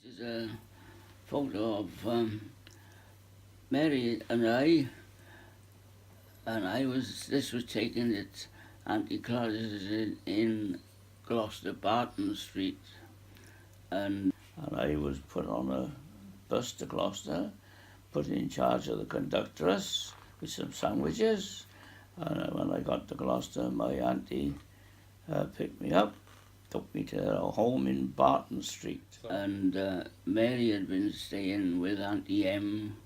This is a photo of Mary this was taken at Auntie Claudia's in Gloucester, Barton Street. And I was put on a bus to Gloucester, put in charge of the conductress with some sandwiches. And when I got to Gloucester, my auntie picked me up, took me to her home in Barton Street. And Mary had been staying with Auntie M,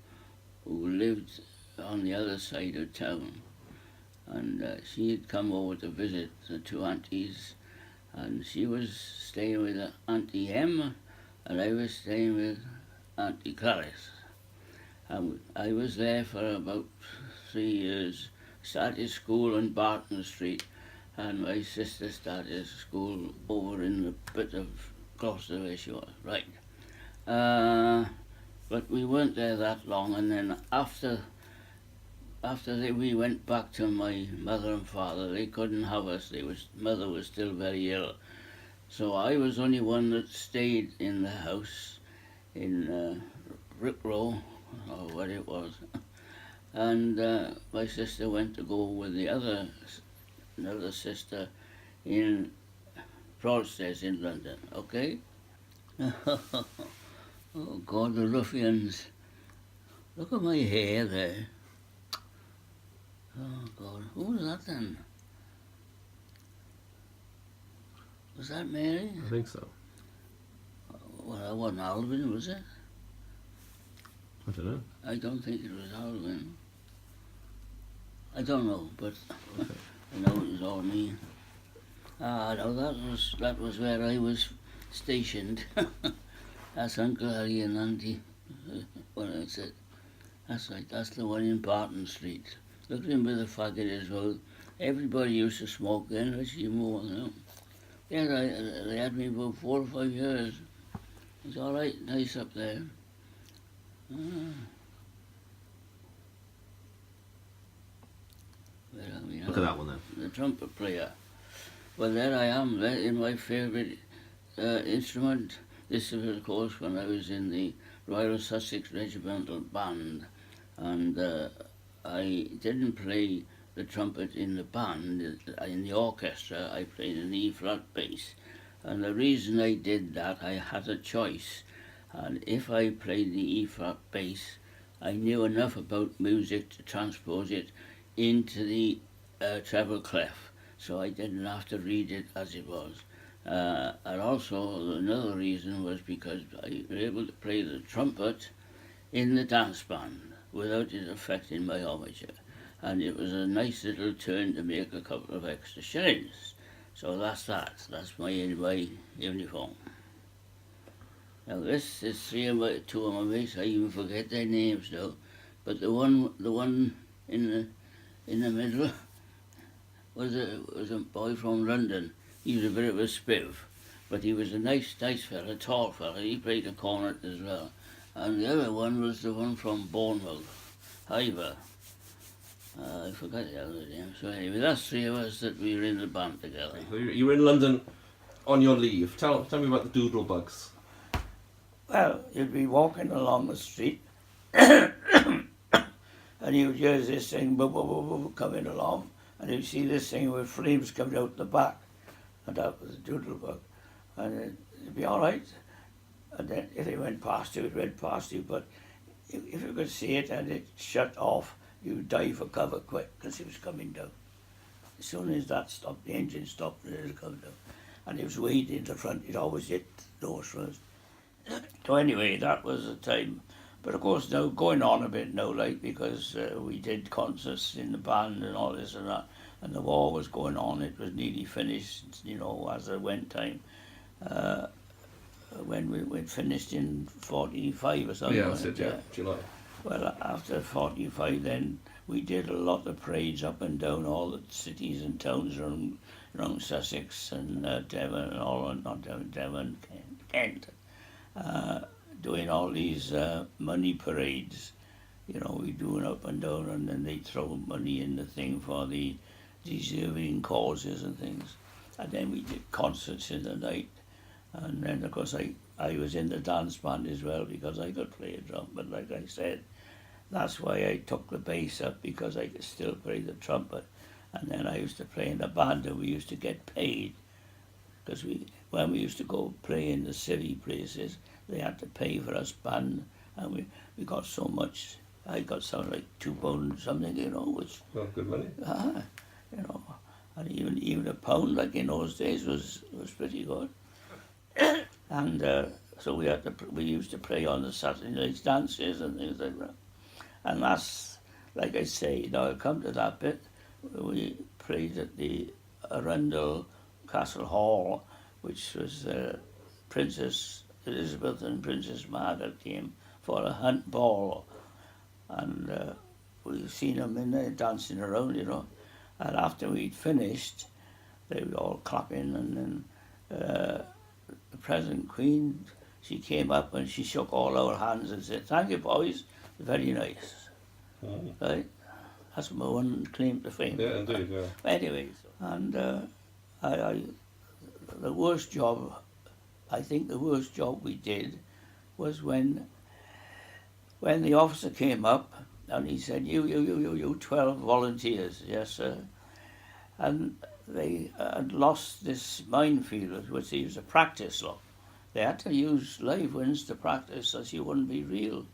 who lived on the other side of town. And she had come over to visit the two aunties, and she was staying with Auntie M, and I was staying with Auntie Clarice. And I was there for about 3 years. Started school on Barton Street, and my sister started school over in the bit of Gloucester where she was. Right. But we weren't there that long, and then after we went back to my mother and father, they couldn't have us. Mother was still very ill. So I was only one that stayed in the house in Rick Row, or what it was. And my sister went to go with another sister in Broadstairs in London, okay? Oh God, the ruffians. Look at my hair there. Oh God, who was that then? Was that Mary? I think so. Well, that wasn't Alvin, was it? I don't know. I don't think it was Alvin. I don't know, but Okay. I know it was all me. No, that was where I was stationed. That's Uncle Harry and Auntie. What I said. That's right, that's the one in Barton Street. Look at him with a faggot as well. Everybody used to smoke then, actually more now. Yeah, they had me about 4 or 5 years. It's all right, nice up there. Where are we now? Look at that one then. The trumpet player. Well, there I am, there in my favourite instrument. This was, of course, when I was in the Royal Sussex Regimental Band, and I didn't play the trumpet in the band, in the orchestra. I played an E-flat bass, and the reason I did that, I had a choice, and if I played the E-flat bass, I knew enough about music to transpose it into the treble clef, so I didn't have to read it as it was. And also another reason was because I was able to play the trumpet in the dance band without it affecting my armature. And it was a nice little turn to make a couple of extra shillings. So that's that. That's my uniform. Now this is two of my mates. I even forget their names now. But the one in the middle was a boy from London. He was a bit of a spiv, but he was a nice fella, tall fella. He played the cornet as well. And the other one was the one from Bournemouth, Ivor. I forgot the other name. So anyway, that's 3 of us that we were in the band together. So you were in London on your leave. Tell me about the doodle bugs. Well, you'd be walking along the street, and you'd hear this thing coming along, and you'd see this thing with flames coming out the back. And that was a doodle bug. And it'd be all right. And then if it went past you, it went past you. But if you could see it and it shut off, you'd dive for cover quick because it was coming down. As soon as that stopped, the engine stopped, and it'll come down. And it was way in the front. It always hit the nose first. So anyway, that was the time. But of course, now going on a bit now, like, because we did concerts in the band and all this and that. And the war was going on, it was nearly finished, you know, as it went time. When we finished in 45 or something. Yeah, that's it, yeah, July. Well, after 45 then, we did a lot of parades up and down all the cities and towns around Sussex and Devon and all, not Devon, Kent. Doing all these money parades, you know, we doing up and down, and then they throw money in the thing for the deserving causes and things. And then we did concerts in the night. And then, of course, I was in the dance band as well because I could play a trumpet, like I said. That's why I took the bass up, because I could still play the trumpet. And then I used to play in a band, and we used to get paid, because when we used to go play in the city places, they had to pay for us band, and we got so much. I got something like £2 something, which Well, good money. you know, and even a pound, like in those days, was pretty good. And so we used to play on the Saturday night dances and things like that. And that's, like I say, I'll come to that bit. We played at the Arundel Castle Hall, which was Princess Elizabeth and Princess Margaret came for a hunt ball, and we've seen them in there dancing around, And after we'd finished, they were all clapping, and then the present Queen, she came up and she shook all our hands and said, "Thank you, boys, very nice." Right? That's my one claim to fame. Yeah, indeed, yeah. Anyway, and the worst job, I think the worst job we did was when the officer came up and he said, you 12 volunteers, yes sir, and they had lost this minefield which they used to practice. Look, they had to use live ones to practice, as you wouldn't be real.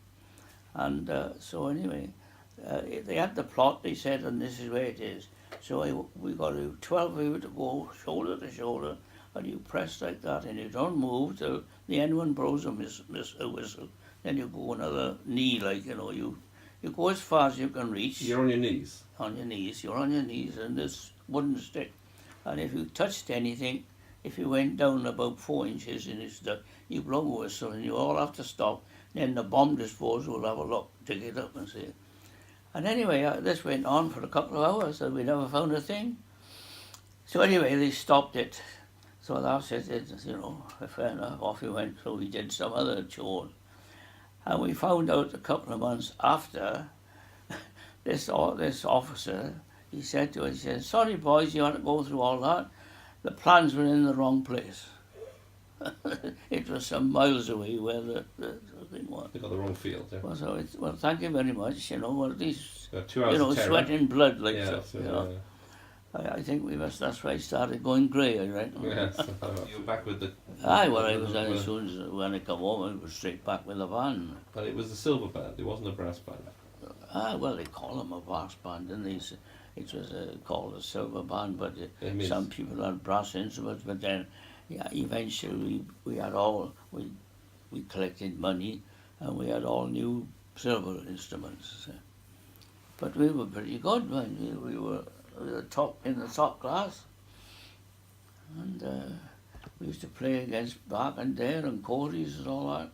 And so anyway, they had the plot, they said, and this is where it is. So we got 12 of you to go shoulder to shoulder, and you press like that, and you don't move till the end one blows a whistle. Then you go another knee, like, you go as far as you can reach. You're on your knees? On your knees. You're on your knees in this wooden stick. And if you touched anything, if you went down about 4 inches in this stuff, you blow a whistle, and you all have to stop. Then the bomb disposal will have a look, dig it up and see it. And anyway, this went on for a couple of hours, and we never found a thing. So anyway, they stopped it. So that's it, fair enough, off we went. So we did some other chores. And we found out a couple of months after, this officer, he said to us, he said, "Sorry boys, you had to go through all that. The plans were in the wrong place." It was some miles away where the thing was. They got the wrong field, yeah. Well, thank you very much, at least, 2 hours of terror. sweat and blood, like Yeah, so, I think that's why I started going grey, I reckon. Yes. You were back with the... Aye, well, I was as soon as when I come home, I was straight back with the van. But it was a silver band, it wasn't a brass band. Well, they call them a brass band, didn't they? It was called a silver band, but some people had brass instruments, but then, eventually we collected money, and we had all new silver instruments. But we were pretty good, man. We were in the top class, and we used to play against Bark and Dare and Cody's and all that.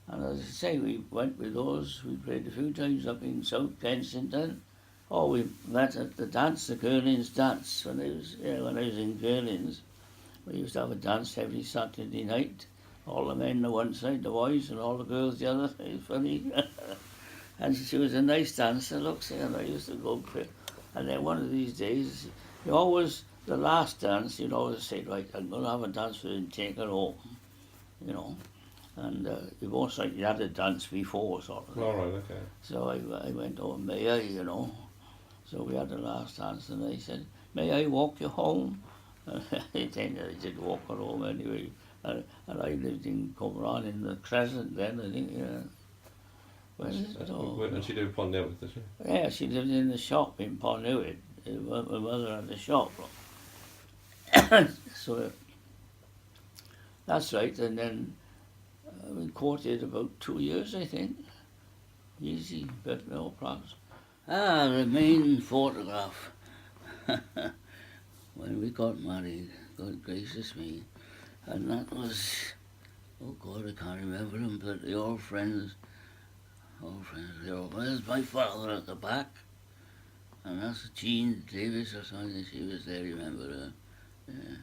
And as I say, we went with those. We played a few times up in South Kensington. Oh, we met at the dance, the Girlings dance, when I was in Girlings. We used to have a dance every Saturday night. All the men on one side, the boys, and all the girls the other. It was funny. And she was a nice dancer, look, and I used to go play. And then one of these days, the last dance, you'd always say, right, I'm going to have a dance with her and take her home, And you most likely had a dance before, sort of. All right, okay. So I went, "Oh, may I, So we had the last dance, and I said, "May I walk you home?" And I did walk her home anyway. And I lived in Cumran in the Crescent then, I think, Where is it? And she lived in Ponnewick, did she? Yeah, she lived in the shop in Ponnewick. My mother had the shop. So that's right, and then we courted about 2 years, I think. Easy, but no problems. The main photograph when we got married, God gracious me, and that was, oh God, I can't remember them, but they're all friends. There's my father at the back, and that's Jean Davis or something. She was there, remember her? Yeah.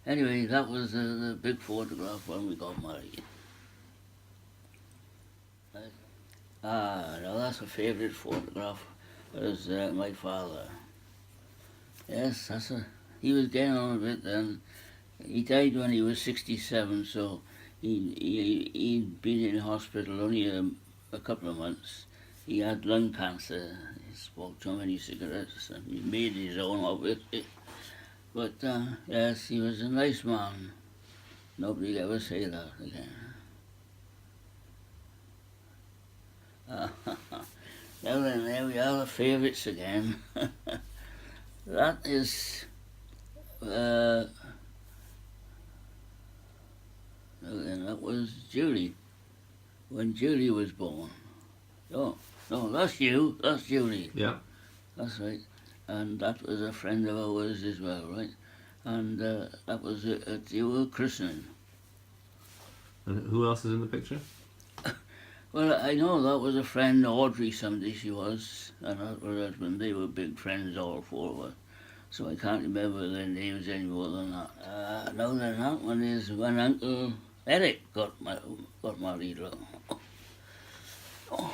Anyway, that was the big photograph when we got married. Now that's a favourite photograph. Was my father. Yes, he was getting on a bit then. He died when he was 67, so He'd been in hospital only a couple of months. He had lung cancer. He smoked too many cigarettes and he made his own of it. But yes, he was a nice man. Nobody ever say that again. Now then, there we are, the favourites again. That is and that was Julie, when Julie was born. Oh, no, that's you, that's Julie. Yeah. That's right. And that was a friend of ours as well, right? And that was at your christening. And who else is in the picture? Well, I know that was a friend, Audrey somebody she was, and that was her husband. They were big friends, all four of us. So I can't remember their names any more than that. No, then that one is when Uncle Eric got married. Oh,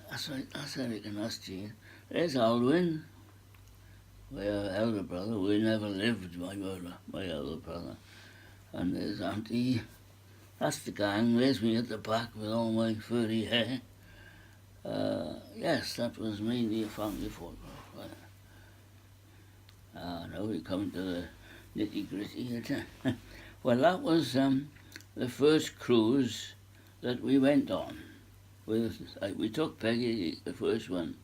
that's right, that's Eric and that's Jean. There's Alwyn, my elder brother. We never lived, my elder brother. And there's Auntie. That's the gang. There's me at the back with all my furry hair. Yes, that was mainly a family photograph. Now we come to the nitty-gritty. Well, that was the first cruise that we went on. We took Peggy, the first one,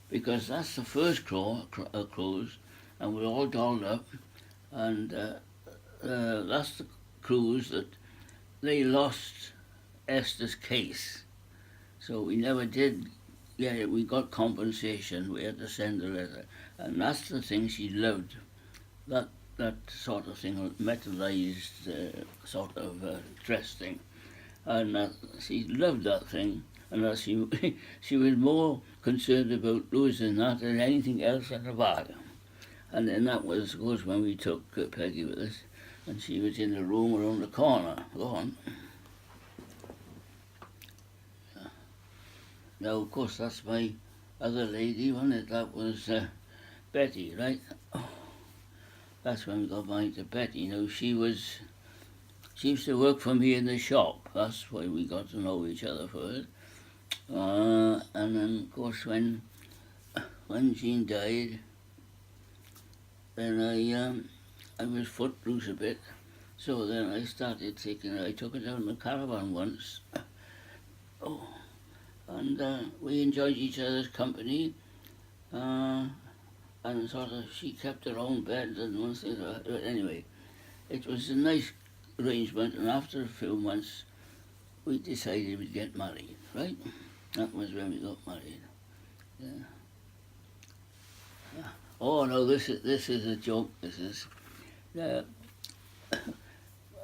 because that's the first cruise, and we're all dolled up, and that's the cruise that they lost Esther's case. So we never did get it. We got compensation. We had to send a letter. And that's the thing she loved. That sort of thing, metallized sort of dress thing. And she loved that thing. And she was more concerned about losing that than anything else in the bargain. And then that was, of course, when we took Peggy with us. And she was in the room around the corner. Go on. Now, of course, that's my other lady, wasn't it? That was Betty, right? Oh, that's when we got married to Betty. Now, she used to work for me in the shop. That's why we got to know each other first. And then, of course, when Jean died, then I was footloose a bit. So then I started I took her down the caravan once. Oh. And we enjoyed each other's company, and sort of she kept her own bed and one thing. But anyway, it was a nice arrangement. And after a few months, we decided we'd get married. Right? That was when we got married. Yeah. Oh no, this is a joke. This is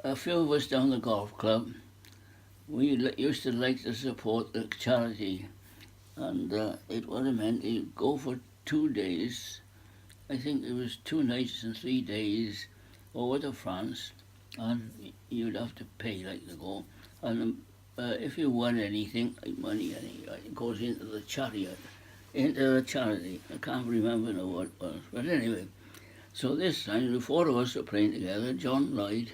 a few of us down the golf club. We used to like to support the charity, and it would have meant you'd go for 2 days. I think it was 2 nights and 3 days over to France, and you'd have to pay like to go. And if you won anything, like money, it goes into the charity. I can't remember now what it was, but anyway. So this time the 4 of us were playing together. John Lloyd.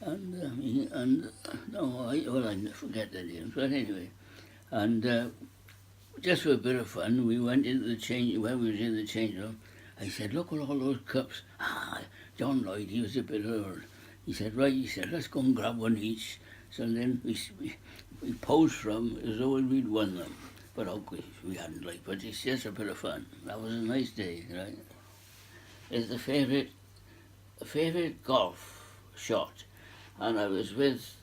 And I forget the names, but anyway. And just for a bit of fun, we went into the change, when we was in the change room, I said, look at all those cups. John Lloyd, he was a bit hurt. He said, right, let's go and grab one each. So then we posed from as though we'd won them. But of course, we hadn't, but it's just a bit of fun. That was a nice day, right? It's the favourite golf shot. And I was with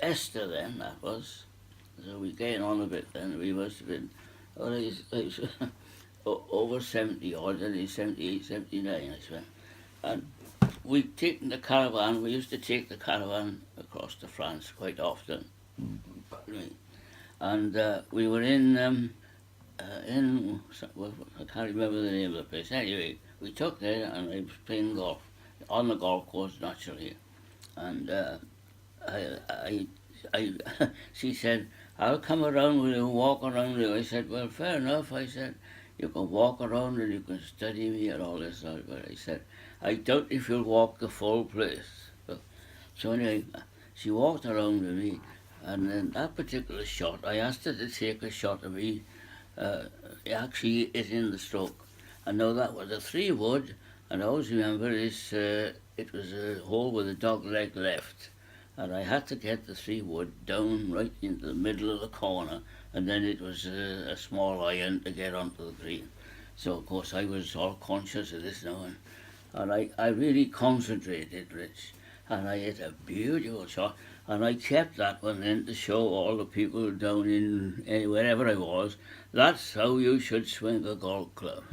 Esther then, that was. So we came on a bit then. We must have been over 70 odd, and 78, 79, I swear. And we'd taken the caravan, we used to take the caravan across to France quite often. And we were in I can't remember the name of the place. Anyway, we took there and I was playing golf, on the golf course naturally. And she said, I'll come around with you, walk around with you. I said, well, fair enough. I said, you can walk around and you can study me and all this. But I said, I doubt if you'll walk the full place. So anyway, she walked around with me, and in that particular shot, I asked her to take a shot of me actually hitting the stroke. And now that was a 3-wood, and I always remember this, it was a hole with a dog leg left. And I had to get the 3-wood down right into the middle of the corner, and then it was a small iron to get onto the green. So of course I was all conscious of this now, and I really concentrated, Rich, and I hit a beautiful shot, and I kept that one then to show all the people down in wherever I was, that's how you should swing a golf club.